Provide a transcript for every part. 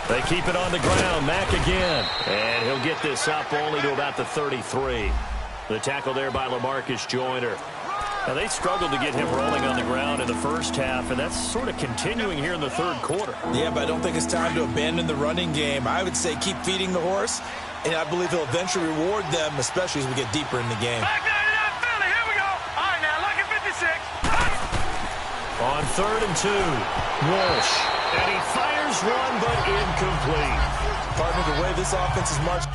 They keep it on the ground. Mack again. And he'll get this up only to about the 33. The tackle there by LaMarcus Joyner. Now, they struggled to get him rolling on the ground in the first half, and that's sort of continuing here in the third quarter. Yeah, but I don't think it's time to abandon the running game. I would say keep feeding the horse, and I believe he'll eventually reward them, especially as we get deeper in the game. Back down to that Philly. Here we go. All right, now, look at 56. On 3rd and 2, Walsh. And he fires one, but incomplete. Partner, the way this offense is marching.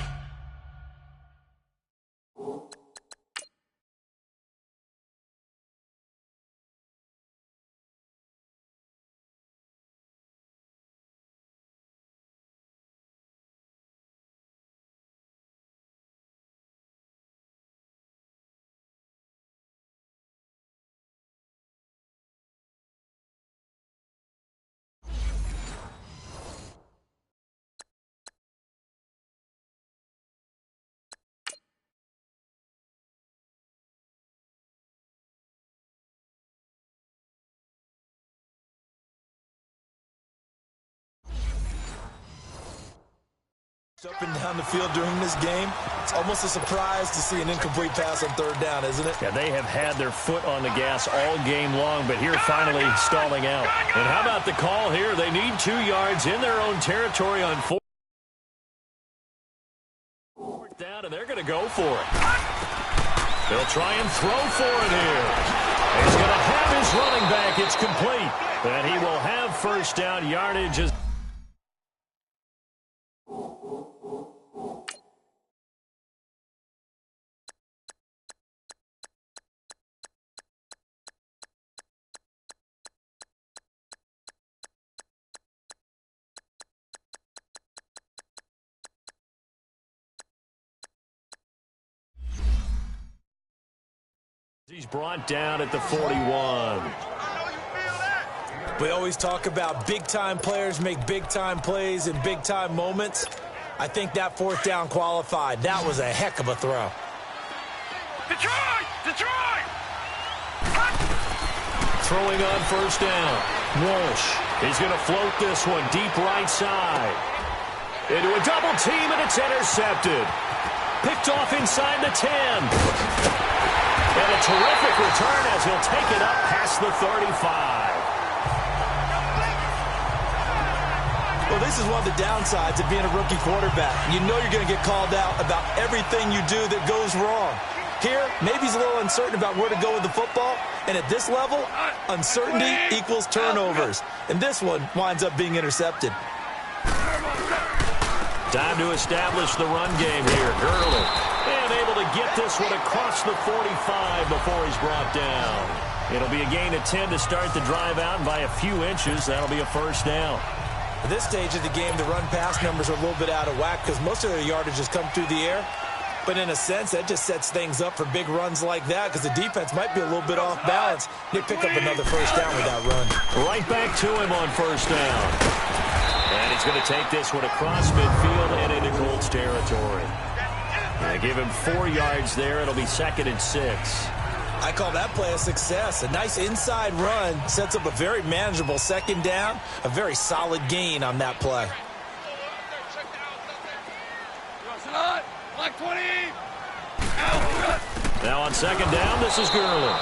Up and down the field during this game. It's almost a surprise to see an incomplete pass on 3rd down, isn't it? Yeah, they have had their foot on the gas all game long, but here finally stalling out. And how about the call here? They need 2 yards in their own territory on 4th down, and they're going to go for it. They'll try and throw for it here. He's going to have his running back. It's complete. And he will have first down yardage. He's brought down at the 41. We always talk about big-time players make big-time plays in big-time moments. I think that 4th down qualified. That was a heck of a throw. Detroit! Detroit! Throwing on 1st down. Walsh. He's going to float this one deep right side. Into a double team, and it's intercepted. Picked off inside the 10. And a terrific return as he'll take it up past the 35. Well, this is one of the downsides of being a rookie quarterback. You know you're going to get called out about everything you do that goes wrong. Here, maybe he's a little uncertain about where to go with the football. And at this level, uncertainty equals turnovers. And this one winds up being intercepted. Time to establish the run game here. Gurley. And able to get this one across the 45 before he's brought down. It'll be a gain of 10 to start the drive out, and by a few inches, that'll be a first down. At this stage of the game, the run-pass numbers are a little bit out of whack because most of their yardage has come through the air. But in a sense, that just sets things up for big runs like that because the defense might be a little bit off balance. They pick up another first down with that run. Right back to him on first down. And he's going to take this one across midfield and into Colts territory. They give him 4 yards there. It'll be 2nd and 6. I call that play a success. A nice inside run sets up a very manageable 2nd down. A very solid gain on that play. Now on 2nd down, this is Gurley.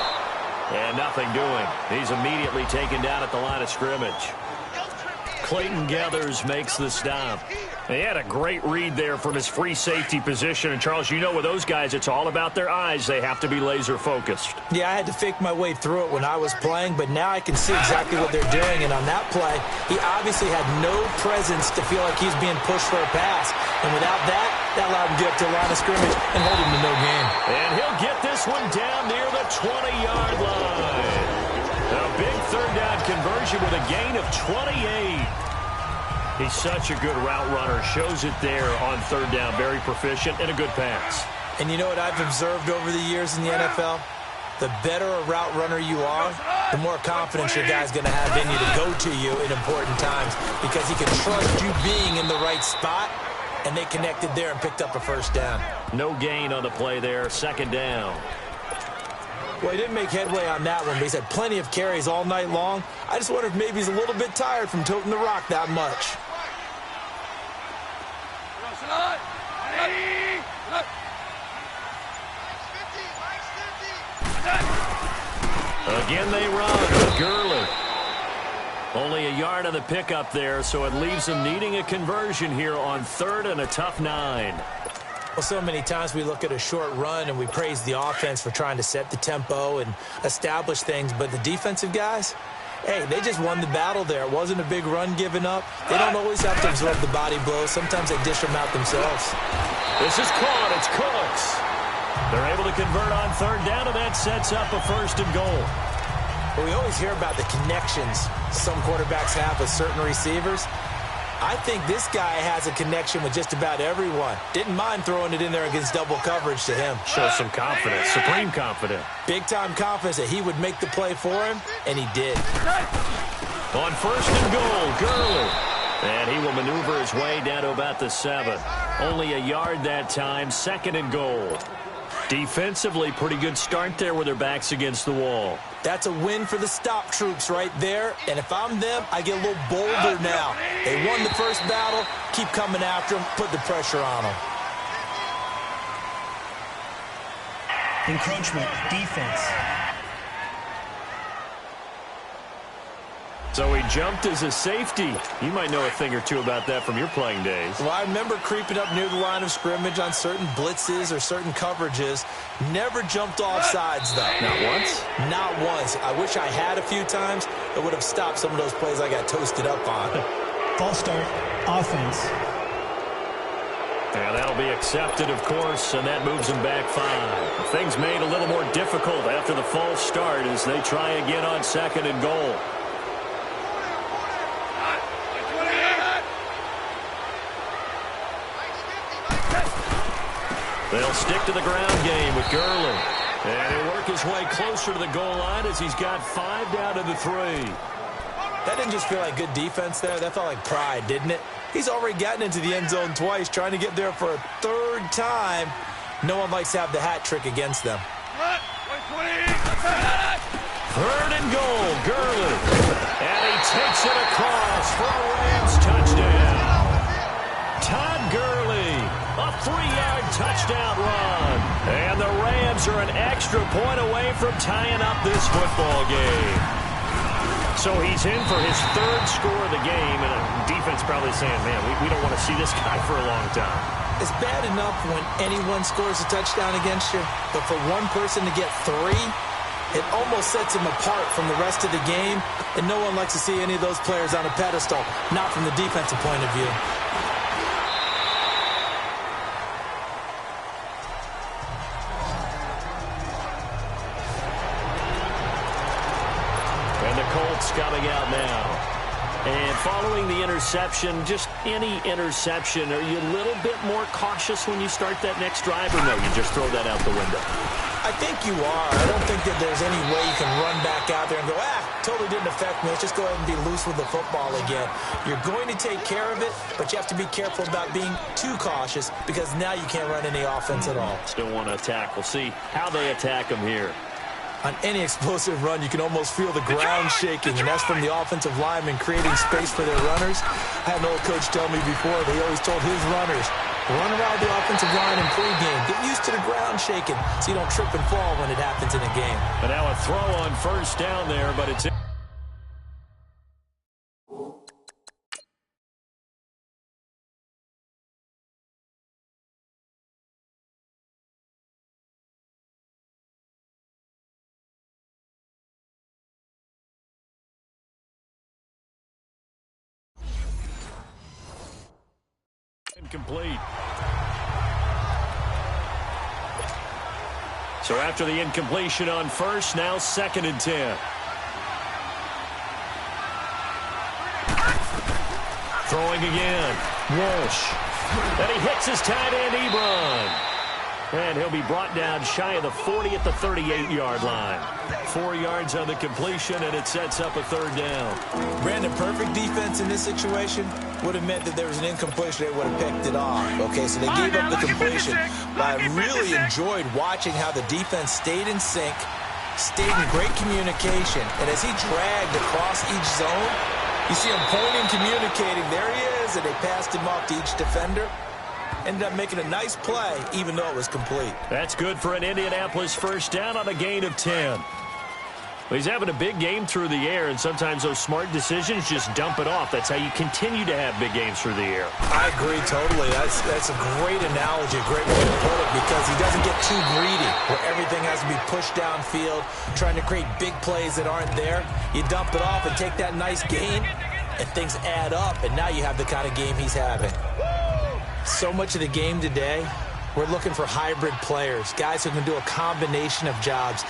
And nothing doing. He's immediately taken down at the line of scrimmage. Clayton Gathers makes the stop. He had a great read there from his free safety position. And, Charles, you know with those guys, it's all about their eyes. They have to be laser-focused. Yeah, I had to fake my way through it when I was playing, but now I can see exactly what they're doing. And on that play, he obviously had no presence to feel like he's being pushed for a pass. And without that, that allowed him to get up to the line of scrimmage and hold him to no gain. And he'll get this one down near the 20-yard line. A big 3rd down conversion with a gain of 28. He's such a good route runner. Shows it there on 3rd down. Very proficient and a good pass. And you know what I've observed over the years in the NFL? The better a route runner you are, the more confidence your guy's going to have in you to go to you in important times because he can trust you being in the right spot, and they connected there and picked up a first down. No gain on the play there. 2nd down. Well, he didn't make headway on that one, but he's had plenty of carries all night long. I just wonder if maybe he's a little bit tired from toting the rock that much. Again they run with Gurley. Only a yard on the pickup there, so it leaves them needing a conversion here on 3rd and a tough 9. Well, so many times we look at a short run and we praise the offense for trying to set the tempo and establish things, but the defensive guys, hey, they just won the battle there. It wasn't a big run given up. They don't always have to absorb the body blows. Sometimes they dish them out themselves. This is caught. It's Cooks. They're able to convert on 3rd down, and that sets up a 1st and goal. Well, we always hear about the connections some quarterbacks have with certain receivers. I think this guy has a connection with just about everyone. Didn't mind throwing it in there against double coverage to him. Shows some confidence, supreme confidence. Big-time confidence that he would make the play for him, and he did. On 1st and goal, Gurley. And he will maneuver his way down to about the 7. Only a yard that time, 2nd and goal. Defensively, pretty good start there with their backs against the wall. That's a win for the stop troops right there. And if I'm them, I get a little bolder now. They won the first battle. Keep coming after them. Put the pressure on them. Encroachment, defense. So he jumped as a safety. You might know a thing or two about that from your playing days. Well, I remember creeping up near the line of scrimmage on certain blitzes or certain coverages. Never jumped off sides, though. Not once? Not once. I wish I had a few times. It would have stopped some of those plays I got toasted up on. False start, offense. Yeah, that'll be accepted, of course, and that moves them back 5. Things made a little more difficult after the false start as they try again on 2nd and goal. They'll stick to the ground game with Gurley. And he'll work his way closer to the goal line as he's got 5 down to the 3. That didn't just feel like good defense there. That felt like pride, didn't it? He's already gotten into the end zone twice, trying to get there for a 3rd time. No one likes to have the hat trick against them. 3rd and goal, Gurley. And he takes it across for a Rams touchdown. Todd Gurley, a 3-yard touchdown run. And the Rams are an extra point away from tying up this football game. So he's in for his 3rd score of the game, and the defense probably saying, man, we don't want to see this guy for a long time. It's bad enough when anyone scores a touchdown against you, but for one person to get 3, it almost sets him apart from the rest of the game, and no one likes to see any of those players on a pedestal, not from the defensive point of view. And the Colts coming out now. And following the interception, just any interception, are you a little bit more cautious when you start that next drive, or no, you just throw that out the window? I think you are. I don't think that there's any way you can run back out there and go, totally didn't affect me. Let's just go ahead and be loose with the football again. You're going to take care of it, but you have to be careful about being too cautious because now you can't run any offense at all. Still want to attack. We'll see how they attack them here. On any explosive run, you can almost feel the ground shaking, and that's from the offensive linemen creating space for their runners. I had an old coach tell me before, he always told his runners, run around the offensive line in pregame. Get used to the ground shaking so you don't trip and fall when it happens in a game. And now a throw on 1st down there, but it's in. Incomplete. So after the incompletion on 1st, now 2nd and 10. Throwing again. Walsh. And he hits his tight end, Ebron. And he'll be brought down shy of the 40 at the 38-yard line. 4 yards on the completion, and it sets up a 3rd down. Brandon, perfect defense in this situation would have meant that there was an incompletion. They would have picked it off. Okay, so they gave up the completion. But I really enjoyed watching how the defense stayed in sync, stayed in great communication. And as he dragged across each zone, you see him pointing, communicating. There he is, and they passed him off to each defender. Ended up making a nice play, even though it was complete. That's good for an Indianapolis first down on a gain of 10. Well, he's having a big game through the air, and sometimes those smart decisions just dump it off. That's how you continue to have big games through the air. I agree totally. That's a great analogy, a great way to put it, because he doesn't get too greedy where everything has to be pushed downfield, trying to create big plays that aren't there. You dump it off and take that nice gain, and things add up, and now you have the kind of game he's having. So much of the game today, we're looking for hybrid players, guys who can do a combination of jobs.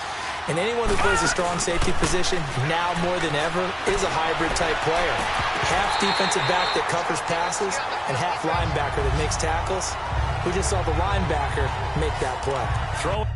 And anyone who plays a strong safety position, now more than ever, is a hybrid-type player. Half defensive back that covers passes and half linebacker that makes tackles. We just saw the linebacker make that play. Throw.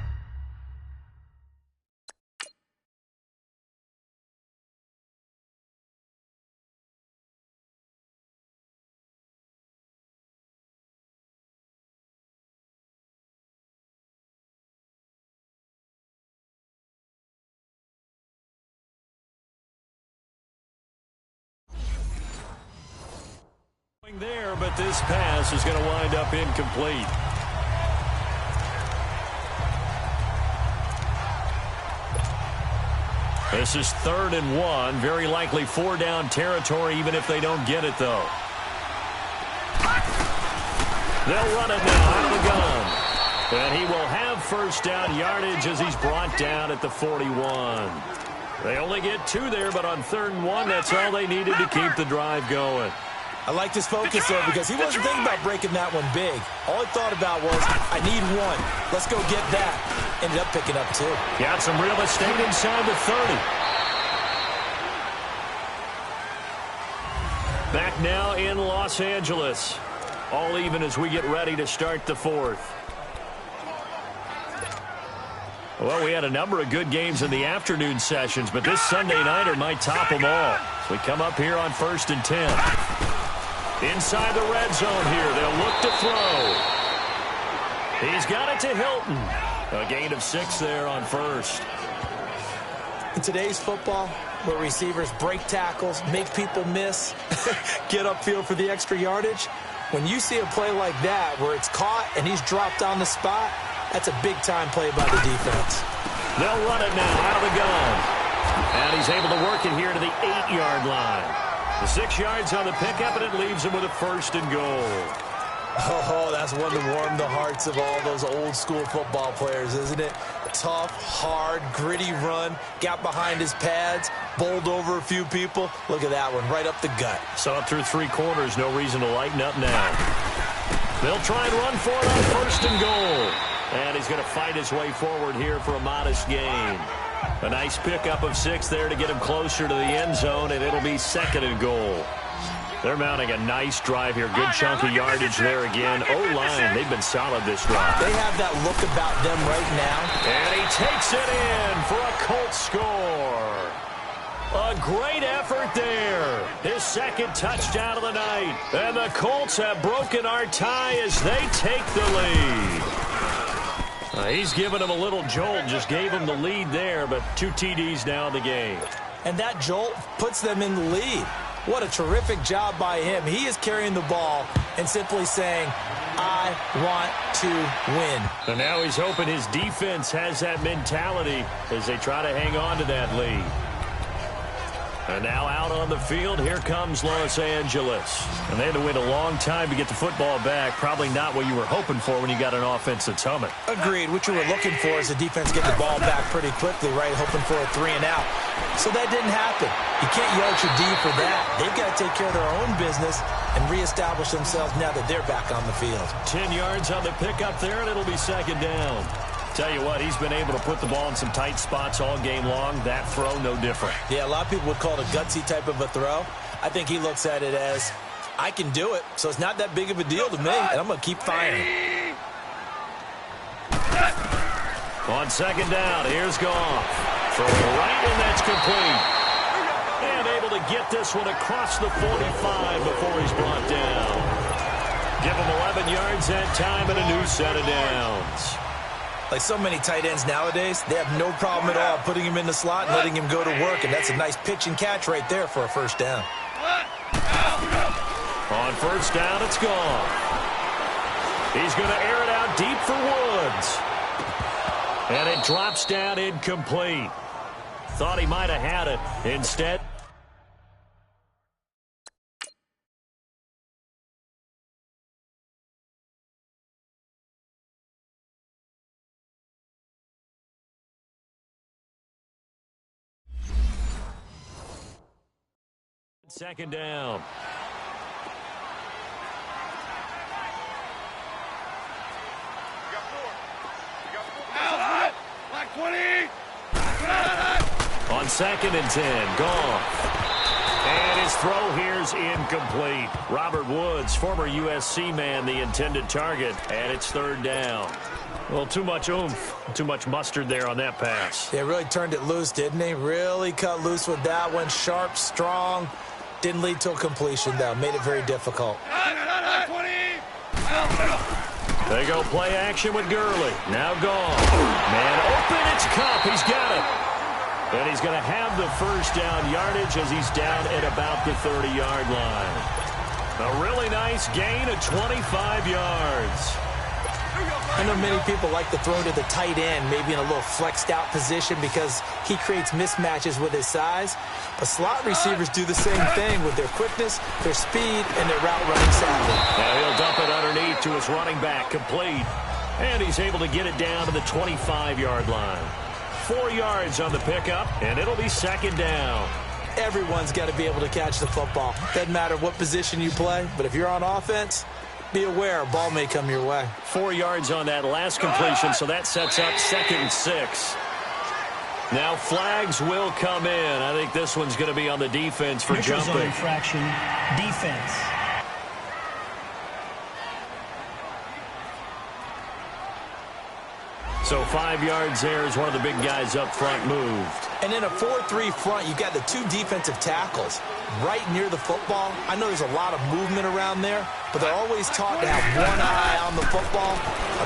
There, but this pass is going to wind up incomplete. This is 3rd and 1. Very likely 4-down territory, even if they don't get it, though. They'll run it now out of the gun. And he will have first down yardage as he's brought down at the 41. They only get 2 there, but on 3rd and 1, that's all they needed to keep the drive going. I like his focus, though, because he wasn't thinking about breaking that one big. All he thought about was, I need 1. Let's go get that. Ended up picking up 2. Got some real estate inside the 30. Back now in Los Angeles. All even as we get ready to start the 4th. Well, we had a number of good games in the afternoon sessions, but this Sunday nighter might top them all. So we come up here on 1st and 10. Inside the red zone here, they'll look to throw. He's got it to Hilton. A gain of 6 there on 1st. In today's football, where receivers break tackles, make people miss, get upfield for the extra yardage, when you see a play like that where it's caught and he's dropped on the spot, that's a big-time play by the defense. They'll run it now out of the gun. And he's able to work it here to the 8-yard line. The 6 yards on the pickup, and it leaves him with a 1st and goal. Oh, that's one to warm the hearts of all those old-school football players, isn't it? Tough, hard, gritty run, got behind his pads, bowled over a few people. Look at that one, right up the gut. So up through 3 quarters, no reason to lighten up now. They'll try and run for it on 1st and goal. And he's going to fight his way forward here for a modest gain. A nice pickup of 6 there to get him closer to the end zone, and it'll be 2nd and goal. They're mounting a nice drive here. Good chunk of yardage there again. O-line, they've been solid this drive. They have that look about them right now. And he takes it in for a Colts score. A great effort there. His 2nd touchdown of the night. And the Colts have broken our tie as they take the lead. He's giving him a little jolt, just gave him the lead there, but 2 TDs now in the game. And that jolt puts them in the lead. What a terrific job by him. He is carrying the ball and simply saying, I want to win. And now he's hoping his defense has that mentality as they try to hang on to that lead. And now out on the field, here comes Los Angeles. And they had to wait a long time to get the football back. Probably not what you were hoping for when you got an offense that's humming. Agreed. What you were looking for is the defense get the ball back pretty quickly, right? Hoping for a 3 and out. So that didn't happen. You can't yell at your D for that. They've got to take care of their own business and reestablish themselves now that they're back on the field. 10 yards on the pickup there, and it'll be 2nd down. Tell you what, he's been able to put the ball in some tight spots all game long. That throw, no different. Yeah, a lot of people would call it a gutsy type of a throw. I think he looks at it as, I can do it, so it's not that big of a deal to me, and I'm going to keep firing. On 2nd down, here's Goff. For right, and that's complete. And able to get this one across the 45 before he's brought down. Give him 11 yards that time and a new set of downs. Like so many tight ends nowadays, they have no problem at all putting him in the slot and letting him go to work, and that's a nice pitch and catch right there for a 1st down. On 1st down, it's gone. He's going to air it out deep for Woods. And it drops down incomplete. Thought he might have had it. Instead, second down. Like 20. On 2nd and 10, Goff. And his throw here's incomplete. Robert Woods, former USC man, the intended target, and it's 3rd down. Well, too much oomph, too much mustard there on that pass. They really turned it loose, didn't they? Really cut loose with that one. Sharp, strong. Didn't lead to a completion, though. Made it very difficult. They go play action with Gurley. Now Goff. Man open, it's Cup. He's got it. And he's going to have the first down yardage as he's down at about the 30-yard line. A really nice gain of 25 yards. I know many people like to throw to the tight end, maybe in a little flexed out position because he creates mismatches with his size. But slot receivers do the same thing with their quickness, their speed, and their route running savvy. Now he'll dump it underneath to his running back, complete. And he's able to get it down to the 25-yard line. 4 yards on the pickup, and it'll be 2nd down. Everyone's got to be able to catch the football. Doesn't matter what position you play, but if you're on offense, be aware a ball may come your way. 4 yards on that last completion, so that sets up 2nd and 6. Now flags will come in. I think this one's going to be on the defense for Neutral zone jumping. infraction, defense. So 5 yards there as one of the big guys up front moved. And in a 4-3 front, you've got the 2 defensive tackles right near the football. I know there's a lot of movement around there, but they're always taught to have one eye on the football.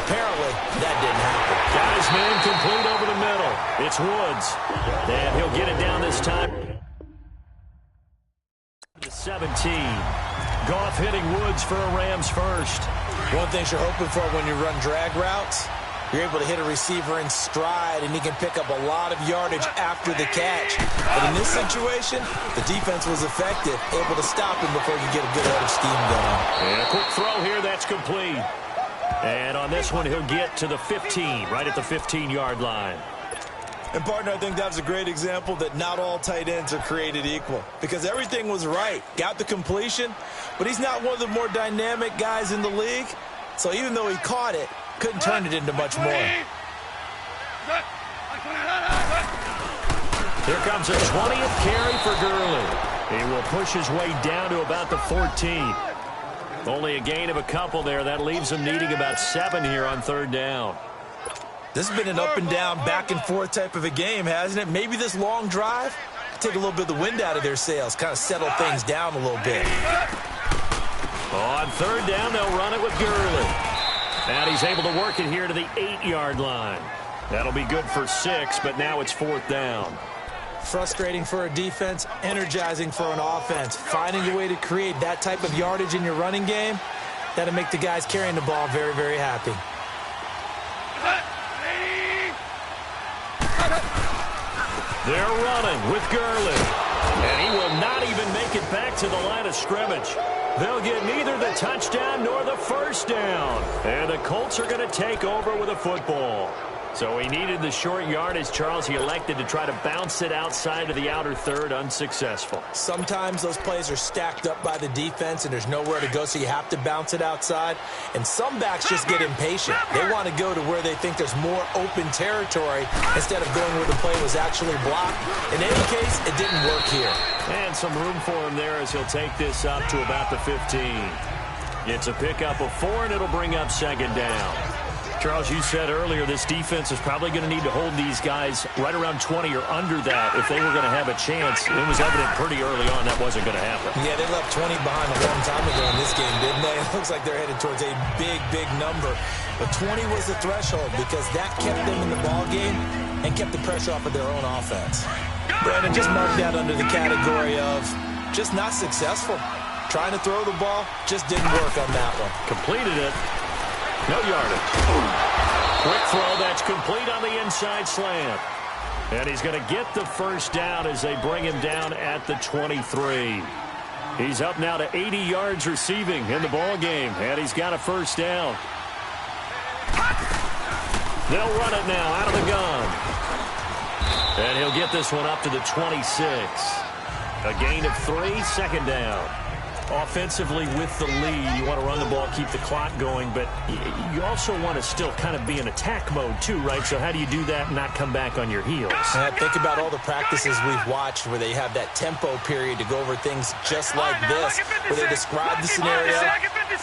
Apparently, that didn't happen. Got his man complete over the middle. It's Woods. And he'll get it down this time. The 17. Goff hitting Woods for a Rams first. One thing you're hoping for when you run drag routes, you're able to hit a receiver in stride, and he can pick up a lot of yardage after the catch. But in this situation, the defense was effective, able to stop him before he could get a good head of steam going. And a quick throw here, that's complete. And on this one, he'll get to the 15, right at the 15-yard line. And, partner, I think that's a great example that not all tight ends are created equal, because everything was right. Got the completion, but he's not one of the more dynamic guys in the league. So even though he caught it, couldn't turn it into much more. Here comes a 20th carry for Gurley. He will push his way down to about the 14. Only a gain of a couple there. That leaves him needing about 7 here on 3rd down. This has been an up and down, back and forth type of a game, hasn't it? Maybe this long drive, take a little bit of the wind out of their sails, kind of settle things down a little bit. On 3rd down, they'll run it with Gurley. And he's able to work it here to the 8-yard line. That'll be good for 6, but now it's 4th down. Frustrating for a defense, energizing for an offense. Finding a way to create that type of yardage in your running game, that'll make the guys carrying the ball very, very happy. They're running with Gurley. And he will not even make it back to the line of scrimmage. They'll get neither the touchdown nor the first down. And the Colts are going to take over with a football. So he needed the short yardage, Charles. He elected to try to bounce it outside of the outer third, unsuccessful. Sometimes those plays are stacked up by the defense and there's nowhere to go, so you have to bounce it outside. And some backs just get impatient. They want to go to where they think there's more open territory instead of going where the play was actually blocked. In any case, it didn't work here. And some room for him there as he'll take this up to about the 15. It's a pickup of 4, and it'll bring up 2nd down. Charles, you said earlier this defense is probably going to need to hold these guys right around 20 or under that if they were going to have a chance. It was evident pretty early on that wasn't going to happen. Yeah, they left 20 behind a long time ago in this game, didn't they? It looks like they're headed towards a big, big number. But 20 was the threshold because that kept them in the ball game and kept the pressure off of their own offense. Brandon, just marked that under the category of just not successful. Trying to throw the ball, just didn't work on that one. Completed it. No yardage. Quick throw that's complete on the inside slant. And he's going to get the first down as they bring him down at the 23. He's up now to 80 yards receiving in the ball game, and he's got a first down. They'll run it now out of the gun. And he'll get this one up to the 26. A gain of 3, second down. Offensively with the lead, you want to run the ball, keep the clock going, but you also want to still kind of be in attack mode too, right? So how do you do that and not come back on your heels? Think about all the practices we've watched where they have that tempo period to go over things just like this, where they describe the scenario,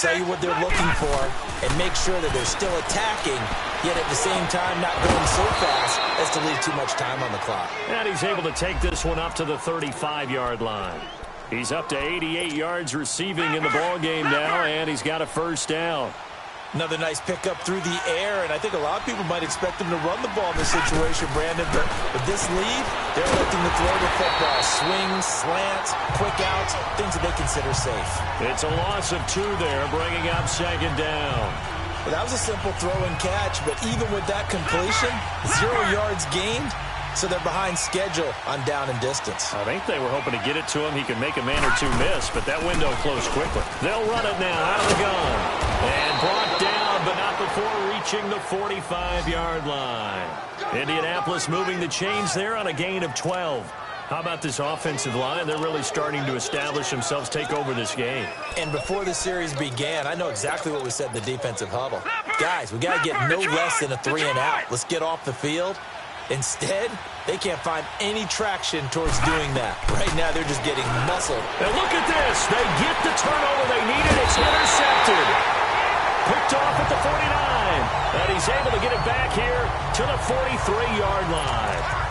tell you what they're looking for, and make sure that they're still attacking, yet at the same time not going so fast as to leave too much time on the clock. And he's able to take this one up to the 35-yard line. He's up to 88 yards receiving in the ball game now, and he's got a first down. Another nice pickup through the air, and I think a lot of people might expect him to run the ball in this situation, Brandon, but with this lead, they're electing to throw the football. Swings, slants, quick outs, things that they consider safe. It's a loss of 2 there, bringing up second down. Well, that was a simple throw and catch, but even with that completion, 0 yards gained, so they're behind schedule on down and distance. I think they were hoping to get it to him. He could make a man or 2 miss, but that window closed quickly. They'll run it now out of the gun. And brought down, but not before reaching the 45-yard line. Indianapolis moving the chains there on a gain of 12. How about this offensive line? They're really starting to establish themselves, take over this game. And before the series began, I know exactly what we said in the defensive huddle. Guys, we got to get no less than a 3 and out. Let's get off the field. Instead, they can't find any traction towards doing that. Right now, they're just getting muscled. And look at this. They get the turnover they needed. It's intercepted. Picked off at the 49. And he's able to get it back here to the 43-yard line.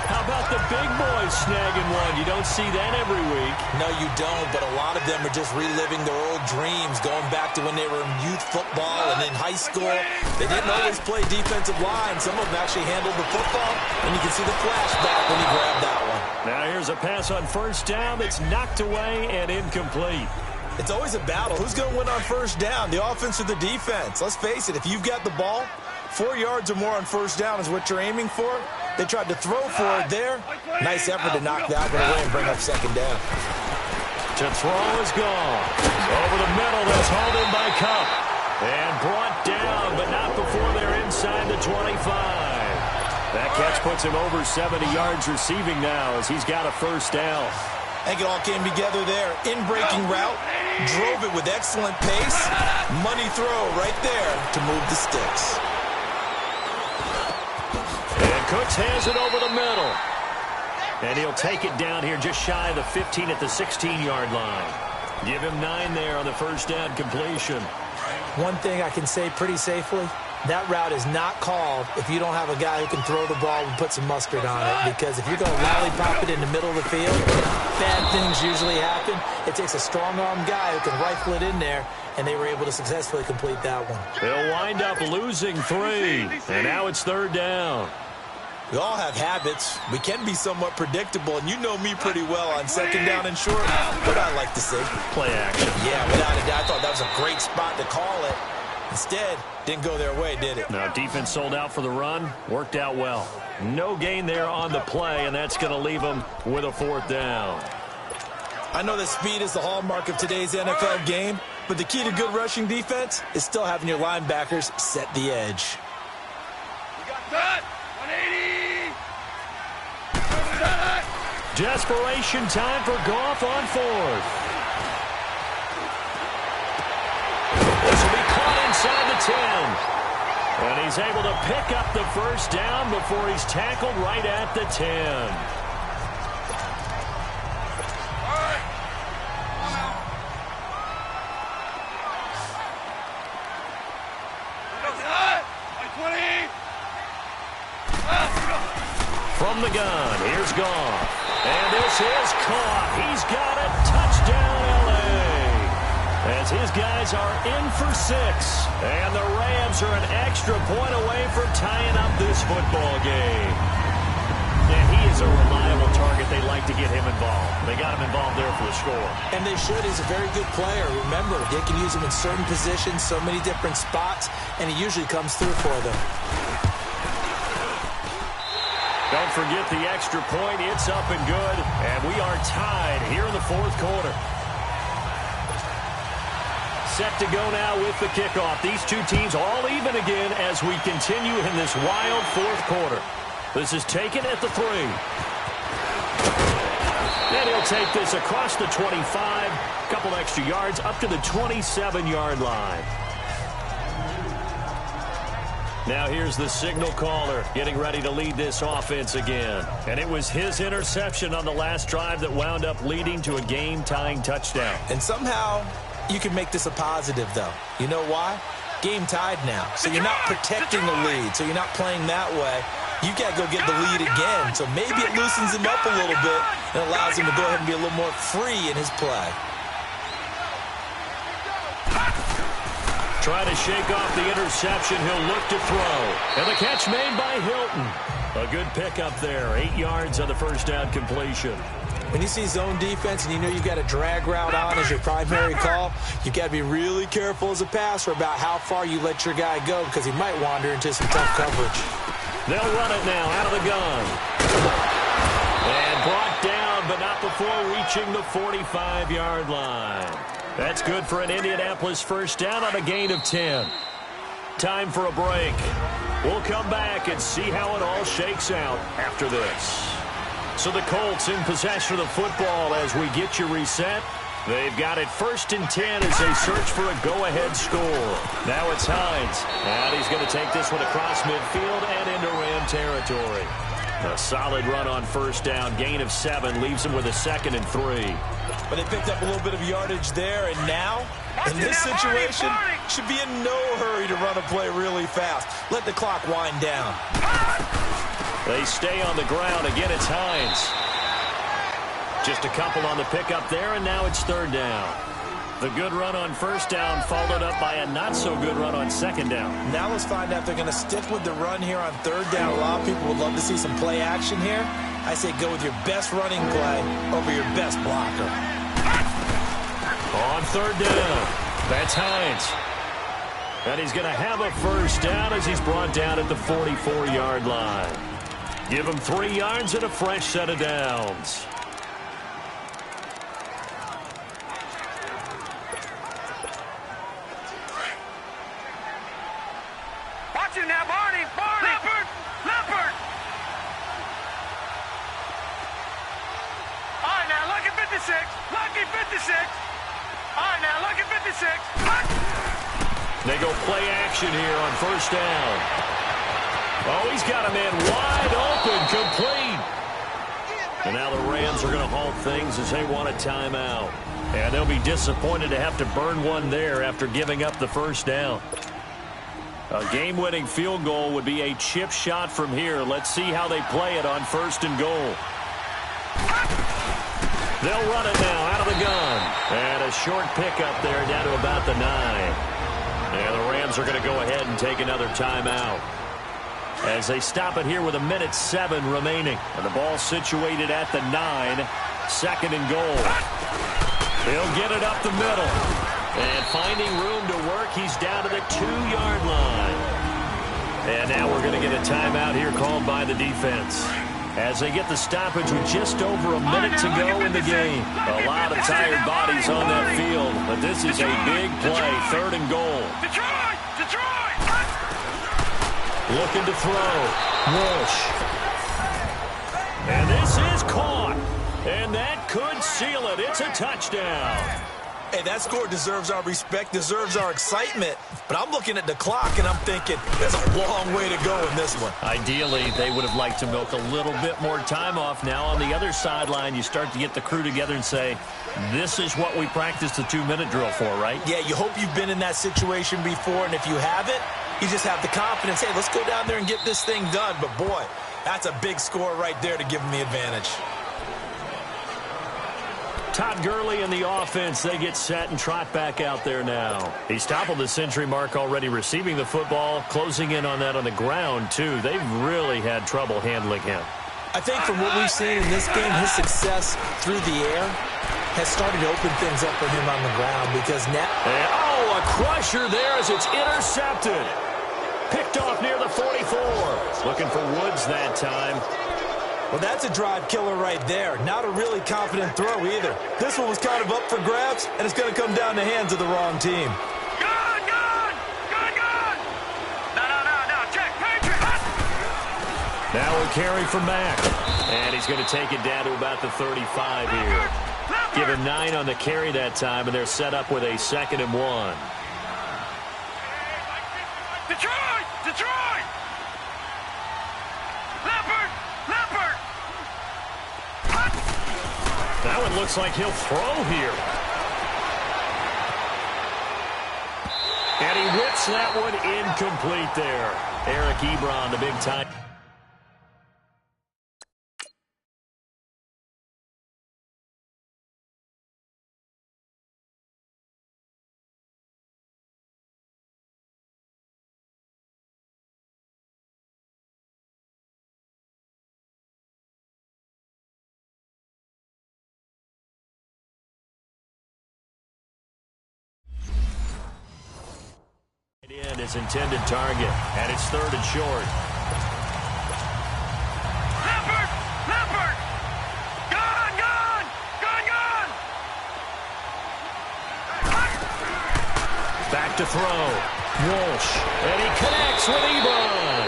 How about the big boys snagging one? You don't see that every week. No, you don't, but a lot of them are just reliving their old dreams, going back to when they were in youth football and in high school. They didn't always play defensive line. Some of them actually handled the football, and you can see the flashback when he grabbed that one. Now here's a pass on first down that's knocked away and incomplete. It's always a battle. Who's going to win on first down, the offense or the defense? Let's face it, if you've got the ball, 4 yards or more on first down is what you're aiming for. They tried to throw for it there. Nice effort to knock that one away and bring up second down. To throw is gone. Over the middle, that's hauled in by Cup. And brought down, but not before they're inside the 25. That catch puts him over 70 yards receiving now as he's got a first down. I think it all came together there. In-breaking route, drove it with excellent pace. Money throw right there to move the sticks. Cooks has it over the middle. And he'll take it down here just shy of the 15 at the 16-yard line. Give him 9 there on the first down completion. One thing I can say pretty safely, that route is not called if you don't have a guy who can throw the ball and put some mustard on it. Because if you're going to lollipop it in the middle of the field, bad things usually happen. It takes a strong-arm guy who can rifle it in there, and they were able to successfully complete that one. They'll wind up losing 3, and now it's third down. We all have habits. We can be somewhat predictable, and you know me pretty well on second down and short. What I like to say. Play action. Yeah, without a doubt. I thought that was a great spot to call it. Instead, didn't go their way, did it? Now, defense sold out for the run. Worked out well. No gain there on the play, and that's going to leave them with a fourth down. I know that speed is the hallmark of today's NFL game, but the key to good rushing defense is still having your linebackers set the edge. We got that. 180. Desperation time for Goff on fourth. This will be caught inside the 10. And he's able to pick up the first down before he's tackled right at the 10. From the gun, here's Goff. And this is caught. He's got it. Touchdown, L.A. As his guys are in for 6. And the Rams are an extra point away from tying up this football game. And he is a reliable target. They like to get him involved. They got him involved there for the score. And they should. He's a very good player. Remember, they can use him in certain positions, so many different spots, and he usually comes through for them. Don't forget the extra point. It's up and good. And we are tied here in the fourth quarter. Set to go now with the kickoff. These two teams all even again as we continue in this wild fourth quarter. This is taken at the 3. And he'll take this across the 25. A couple extra yards up to the 27-yard line. Now here's the signal caller getting ready to lead this offense again. And it was his interception on the last drive that wound up leading to a game-tying touchdown. And somehow you can make this a positive, though. You know why? Game tied now. So you're not protecting the lead. So you're not playing that way. You've got to go get the lead again. So maybe it loosens him up a little bit and allows him to go ahead and be a little more free in his play. Trying to shake off the interception. He'll look to throw. And the catch made by Hilton. A good pickup there. 8 yards on the first down completion. When you see zone defense and you know you've got a drag route on as your primary call, you've got to be really careful as a passer about how far you let your guy go because he might wander into some tough coverage. They'll run it now out of the gun. And brought down, but not before reaching the 45-yard line. That's good for an Indianapolis first down on a gain of 10. Time for a break. We'll come back and see how it all shakes out after this. So the Colts in possession of the football as we get you reset. They've got it 1st and 10 as they search for a go-ahead score. Now it's Hines. And he's going to take this one across midfield and into Ram territory. A solid run on first down. Gain of 7 leaves him with a 2nd and 3. But they picked up a little bit of yardage there, and now, in this situation, should be in no hurry to run a play really fast. Let the clock wind down. They stay on the ground. Again, it's Hines. Just a couple on the pickup there, and now it's 3rd down. The good run on first down followed up by a not-so-good run on 2nd down. Now let's find out if they're going to stick with the run here on 3rd down. A lot of people would love to see some play action here. I say go with your best running play over your best blocker. On 3rd down, that's Hines. And he's going to have a first down as he's brought down at the 44-yard line. Give him 3 yards and a fresh set of downs. Watch it now, Barney! Leopard! Leopard! All right, now, look at 56. Lucky 56. All right, now, look at 56. They go play action here on first down. Oh, he's got a man wide open, complete. And now the Rams are going to halt things as they want a timeout. And they'll be disappointed to have to burn one there after giving up the first down. A game-winning field goal would be a chip shot from here. Let's see how they play it on 1st and goal. They'll run it now out of the gun. And a short pickup there down to about the 9. And the Rams are going to go ahead and take another timeout as they stop it here with 1:07 remaining. And the ball situated at the 9. 2nd and goal. He'll get it up the middle. And finding room to work, he's down to the 2-yard line. And now we're going to get a timeout here called by the defense as they get the stoppage with just over a minute to go in the game. A lot of tired bodies on that field, but this is a big play. 3rd and goal. Detroit! Detroit! Looking to throw. Rush. And this is caught. And that could seal it. It's a touchdown. Hey, that score deserves our respect, deserves our excitement. But I'm looking at the clock, and I'm thinking, there's a long way to go in this one. Ideally, they would have liked to milk a little bit more time off. Now, on the other sideline, you start to get the crew together and say, this is what we practiced the 2-minute drill for, right? Yeah, you hope you've been in that situation before, and if you haven't, you just have the confidence, hey, let's go down there and get this thing done. But, boy, that's a big score right there to give them the advantage. Todd Gurley and the offense, they get set and trot back out there now. He's toppled the century mark already receiving the football, closing in on that on the ground, too. They've really had trouble handling him. I think from what we've seen in this game, his success through the air has started to open things up for him on the ground because now... And, a crusher there as it's intercepted. Picked off near the 44. Looking for Woods that time. Well, that's a drive killer right there. Not a really confident throw either. This one was kind of up for grabs, and it's going to come down the hands of the wrong team. Good, good! Good, good! No, check, Patriot! Now a carry from Mack. And he's going to take it down to about the 35 here. Give him 9 on the carry that time, and they're set up with a 2nd and 1. Detroit! Leopard! That one looks like he'll throw here. And he whips that one incomplete there. Eric Ebron, the big time. In his intended target, and it's 3rd and short. Leopard! Gone! Back to throw. Walsh, and he connects with Ebron.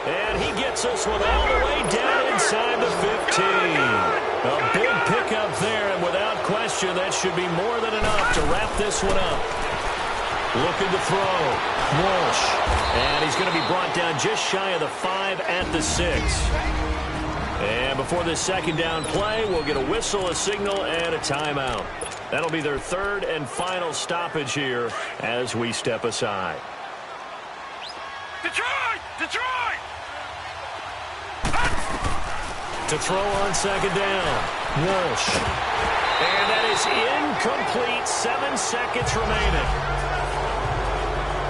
And he gets this one all the way down inside the 15. A big pickup there, and without question, that should be more than enough to wrap this one up. Looking to throw. Walsh. And he's going to be brought down just shy of the 5 at the 6. And before this 2nd down play, we'll get a whistle, a signal, and a timeout. That'll be their 3rd and final stoppage here as we step aside. Detroit! To throw on 2nd down. Walsh. And that is incomplete. 7 seconds remaining.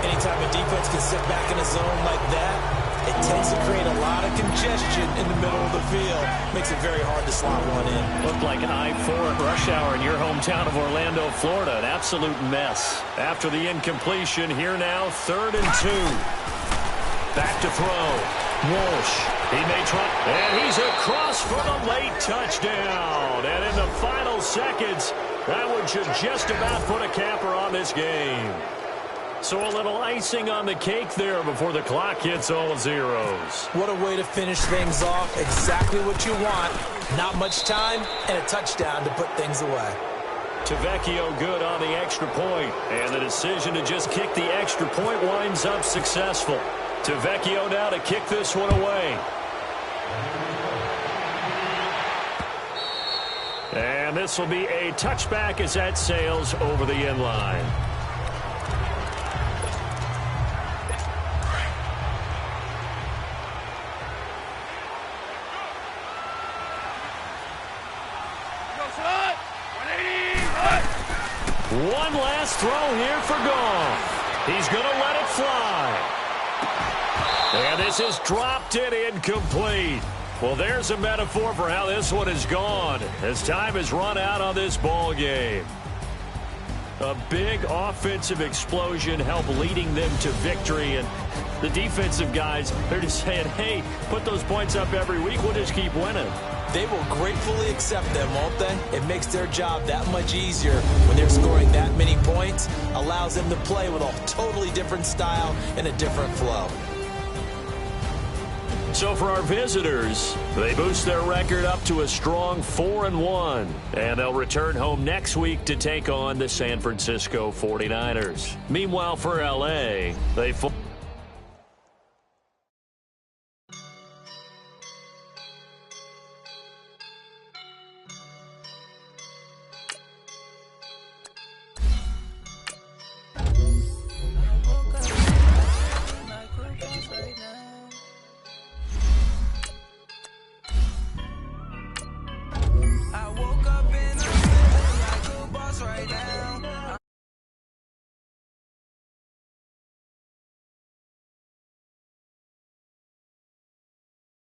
Anytime a defense can sit back in a zone like that, it tends to create a lot of congestion in the middle of the field. Makes it very hard to slot one in. Looked like I-4 at rush hour in your hometown of Orlando, Florida. An absolute mess. After the incompletion, here now, 3rd and 2. Back to throw. Walsh. He may try. And he's across for the late touchdown. And in the final seconds, that one should just about put a capper on this game. So a little icing on the cake there before the clock hits all zeros. What a way to finish things off. Exactly what you want. Not much time and a touchdown to put things away. Tavecchio good on the extra point. And the decision to just kick the extra point winds up successful. Tavecchio now to kick this one away. And this will be a touchback as that sails over the end line. One last throw here for Goff. He's going to let it fly. And this is dropped it incomplete. Well, there's a metaphor for how this one is gone as time has run out on this ball game. A big offensive explosion helped leading them to victory. And the defensive guys, they're just saying, hey, put those points up every week. We'll just keep winning. They will gratefully accept them, won't they? It makes their job that much easier when they're scoring that many points. Allows them to play with a totally different style and a different flow. So for our visitors, they boost their record up to a strong 4-1. And they'll return home next week to take on the San Francisco 49ers. Meanwhile, for L.A., they... I woke